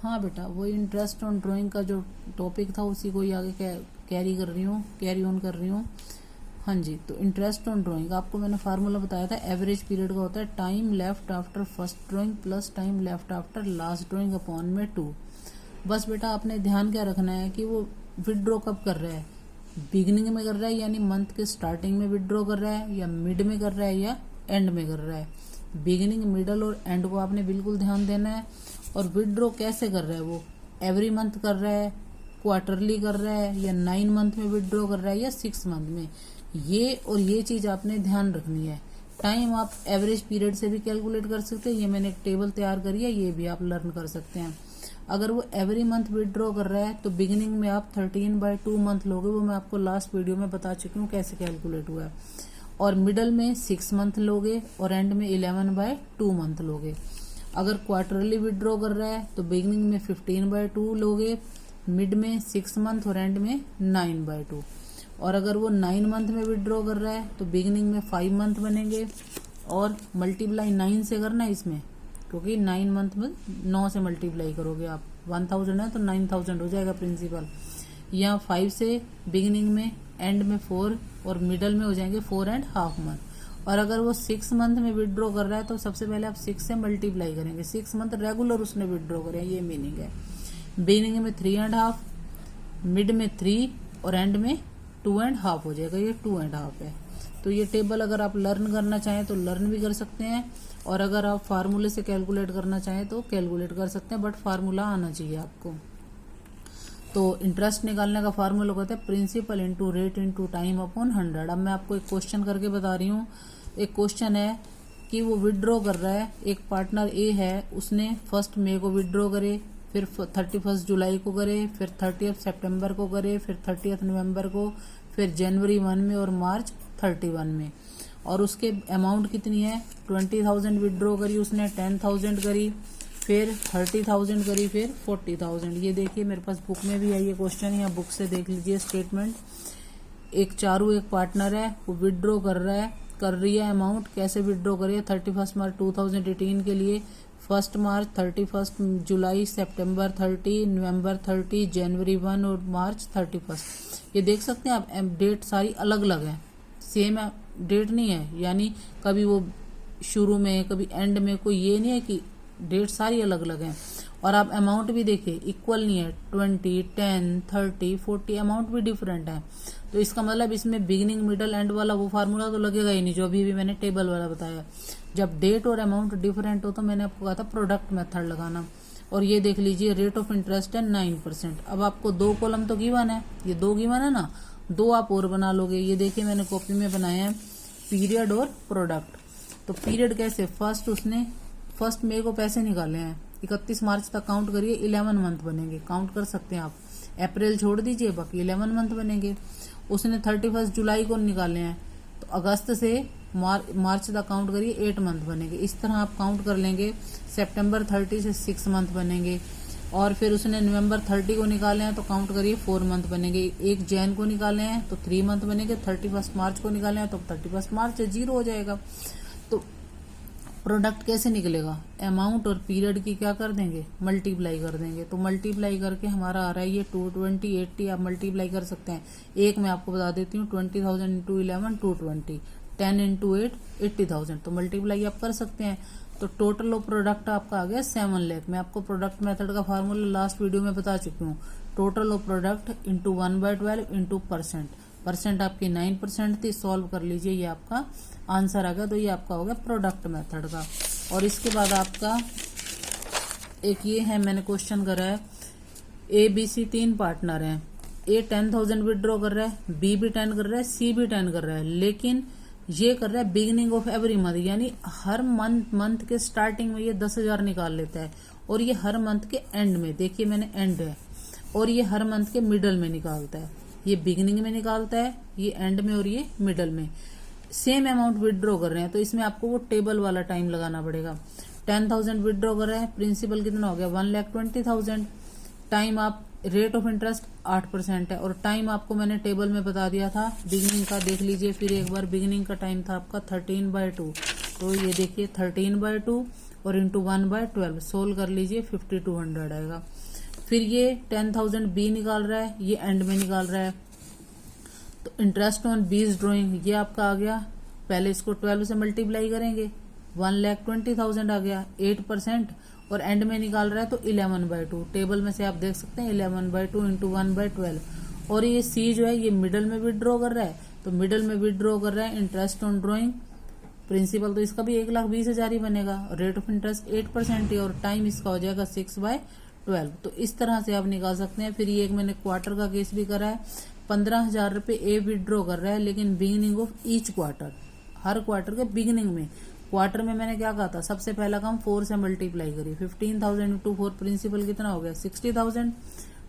हाँ बेटा, वो इंटरेस्ट ऑन ड्राइंग का जो टॉपिक था उसी को ही आगे कैरी कर रही हूँ, कैरी ऑन कर रही हूँ। हाँ जी, तो इंटरेस्ट ऑन ड्राइंग आपको मैंने फार्मूला बताया था, एवरेज पीरियड का होता है time left after first drawing plus time left after last drawing upon में 2। बस बेटा आपने ध्यान क्या रखना है कि वो विदड्रॉ कब कर रहा है, बिगिनिंग में कर रहा है यानी मंथ के स्टार्टिंग में विदड्रॉ कर रहा है, या मिड में कर रहा है, या एंड में कर रहा है। बिगिनिंग, मिडल और एंड को आपने बिल्कुल ध्यान देना है। और विदड्रॉ कैसे कर रहा है, वो एवरी मंथ कर रहा है, क्वार्टरली कर रहा है, या 9 मंथ में विदड्रॉ कर रहा है, या 6 मंथ में। ये और ये चीज आपने ध्यान रखनी है। टाइम आप एवरेज पीरियड से भी कैलकुलेट कर सकते हैं, ये मैंने एक टेबल तैयार करी है, ये भी आप लर्न कर सकते हैं। अगर वो एवरी मंथ विदड्रॉ कर रहा है तो बिगिनिंग में आप 13/2 मंथ लोगे, वो मैं आपको लास्ट वीडियो में बता चुकी हूँ कैसे कैलकुलेट हुआ है। और मिडल में 6 मंथ लोगे और एंड में 11/2 मंथ लोगे। अगर क्वार्टरली विदड्रॉ कर रहा है तो बिगिनिंग में 15/2 लोगे, मिड में 6 मंथ और एंड में 9/2। और अगर वो 9 मंथ में विदड्रॉ कर रहा है तो बिगिनिंग में 5 मंथ बनेंगे और मल्टीप्लाई 9 से करना है इसमें, क्योंकि 9 मंथ में 9 से मल्टीप्लाई करोगे आप, 1000 है तो 9000 हो जाएगा प्रिंसिपल। यहाँ 5 से बिगिनिंग में, एंड में 4 और मिडल में हो जाएंगे 4.5 मंथ। और अगर वो 6 मंथ में विदड्रॉ कर रहा है तो सबसे पहले आप 6 से मल्टीप्लाई करेंगे, 6 मंथ रेगुलर उसने विदड्रॉ करे, ये मीनिंग है। बिगिनिंग में 3.5, मिड में 3 और एंड में 2.5 हो जाएगा, ये 2.5 है। तो ये टेबल अगर आप लर्न करना चाहें तो लर्न भी कर सकते हैं, और अगर आप फार्मूले से कैलकुलेट करना चाहें तो कैलकुलेट कर सकते हैं, बट फार्मूला आना चाहिए आपको। तो इंटरेस्ट निकालने का फार्मूला कहते हैं principal into rate into time upon 100। अब मैं आपको एक क्वेश्चन करके बता रही हूँ। एक क्वेश्चन है कि वो विदड्रॉ कर रहा है, एक पार्टनर ए है, उसने 1 मई को विदड्रॉ करे, फिर 31 जुलाई को करे, फिर 30 सितंबर को करे, फिर 30 नवंबर को, फिर जनवरी 1 में और मार्च 31 में। और उसके अमाउंट कितनी है, 20,000 विदड्रॉ करी उसने, 10,000 करी, फिर 30,000 करी, फिर 40,000। ये देखिए मेरे पास बुक में भी है ये क्वेश्चन, यहाँ बुक से देख लीजिए स्टेटमेंट। एक चारू एक पार्टनर है, वो विदड्रॉ कर रही है अमाउंट, कैसे विदड्रॉ करिए, 31 मार्च 2018 के लिए, 1 मार्च, 31 जुलाई, सितंबर 30, नवंबर 30, जनवरी 1 और मार्च 31। ये देख सकते हैं आप, डेट सारी अलग अलग है, सेम डेट नहीं है, यानी कभी वो शुरू में कभी एंड में, कोई ये नहीं है कि डेट सारी अलग अलग है। और आप अमाउंट भी देखिए इक्वल नहीं है, 20, 10, 30, 40 अमाउंट भी डिफरेंट है। तो इसका मतलब इसमें बिगिनिंग मिडल एंड वाला वो फार्मूला तो लगेगा ही नहीं, जो अभी भी मैंने टेबल वाला बताया। जब डेट और अमाउंट डिफरेंट हो तो मैंने आपको कहा था प्रोडक्ट मेथड लगाना। और ये देख लीजिए रेट ऑफ इंटरेस्ट है 9%। अब आपको 2 कॉलम तो गिवन है, ये 2 गिवन है ना, 2 आप और बना लोगे। ये देखिए मैंने कॉपी में बनाया है पीरियड और प्रोडक्ट। तो पीरियड कैसे, उसने 1 मई को पैसे निकाले हैं, 31 मार्च तक काउंट करिए, 11 मंथ बनेंगे, काउंट कर सकते हैं आप। अप्रैल छोड़ दीजिए, बाकी 11 मंथ बनेंगे। उसने 31 जुलाई को निकाले हैं, तो अगस्त से मार्च तक काउंट करिए, 8 मंथ बनेंगे। इस तरह आप काउंट कर लेंगे। सितंबर 30 से 6 मंथ बनेंगे। और फिर उसने नवंबर 30 को निकाले हैं तो काउंट करिए 4 मंथ बनेंगे। 1 जैन को निकाले हैं तो 3 मंथ बनेंगे। 31 मार्च को निकाले हैं तो 31 मार्च 0 हो जाएगा। तो प्रोडक्ट कैसे निकलेगा, अमाउंट और पीरियड की क्या कर देंगे, मल्टीप्लाई कर देंगे। तो मल्टीप्लाई करके हमारा आ रहा है ये 220, 80 आप मल्टीप्लाई कर सकते हैं। एक मैं आपको बता देती हूँ, 20,000 इंटू 11 220, 10 इंटू 8 80,000। तो मल्टीप्लाई आप कर सकते हैं। तो टोटल ऑफ प्रोडक्ट आपका आ गया 7 लाख। मैं आपको प्रोडक्ट मेथड का फार्मूला लास्ट वीडियो में बता चुकी हूँ। Total of product into 1/12 into percent आपकी 9% थी। सॉल्व कर लीजिए, ये आपका आंसर आ गया। तो ये आपका हो गया प्रोडक्ट मेथड का। और इसके बाद आपका एक ये है, मैंने क्वेश्चन करा है, ABC 3 पार्टनर हैं। A 10,000 विदड्रॉ कर रहा है, B भी 10 कर रहा है, C भी 10 कर रहा है, लेकिन ये कर रहा है बिगिनिंग ऑफ एवरी मंथ, यानी हर मंथ के स्टार्टिंग में ये 10,000 निकाल लेता है, और ये हर मंथ के एंड में, देखिए मैंने एंड है, और ये हर मंथ के मिडल में निकालता है। ये बिगिनिंग में निकालता है, ये एंड में, और ये मिडल में। सेम अमाउंट विदड्रॉ कर रहे हैं, तो इसमें आपको वो टेबल वाला टाइम लगाना पड़ेगा। 10,000 विदड्रॉ कर रहे हैं, प्रिंसिपल कितना हो गया 1,20,000। टाइम आप रेट ऑफ इंटरेस्ट 8% है, और टाइम आपको मैंने टेबल में बता दिया था बिगिनिंग का, देख लीजिए फिर एक बार। बिगिनिंग का टाइम था आपका 13/2, तो ये देखिए 13/2 और इंटू 1/12 सोल्व कर लीजिए 5200 आएगा। फिर ये 10,000 बी निकाल रहा है, ये एंड में निकाल रहा है। तो इंटरेस्ट ऑन बीज ड्रॉइंग ये आपका आ गया, पहले इसको 12 से मल्टीप्लाई करेंगे 1,20,000 आ गया 8%, और एंड में निकाल रहा है तो 11/2। टेबल में से आप देख सकते हैं 11/2 इंटू 1/12। और ये सी जो है ये मिडल में विड्रॉ कर रहा है, तो मिडल में विड्रॉ कर रहा है इंटरेस्ट ऑन ड्रॉइंग। प्रिंसिपल तो इसका भी 1,20,000 ही बनेगा, रेट ऑफ इंटरेस्ट 8% ही, और टाइम इसका हो जाएगा 6/12। तो इस तरह से आप निकाल सकते हैं। फिर ये एक मैंने क्वार्टर का केस भी करा है, 15,000 रुपये ए विड्रॉ कर रहा है, लेकिन beginning of each quarter, her quarter के बिगिनिंग में। क्वार्टर में मैंने क्या कहा था, सबसे पहला काम 4 से मल्टीप्लाई करिए, 15,000 इंटू 4 प्रिंसिपल कितना हो गया 60,000।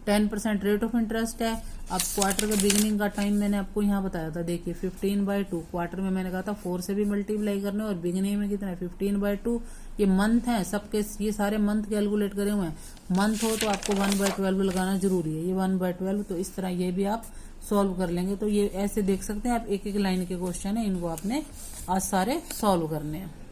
10% रेट ऑफ इंटरेस्ट है। अब क्वार्टर के बिगिनिंग का टाइम मैंने आपको यहाँ बताया था, देखिए 15/2। क्वार्टर में मैंने कहा था 4 से भी मल्टीप्लाई करने, और बिगिनिंग में कितना है 15/2। ये मंथ है सबके, ये सारे मंथ कैलकुलेट करे हुए हैं। मंथ हो तो आपको 1/12 लगाना जरूरी है, ये 1/12। तो इस तरह ये भी आप सॉल्व कर लेंगे। तो ये ऐसे देख सकते हैं आप, एक एक लाइन के क्वेश्चन है, इनको आपने आज सारे सॉल्व करने हैं।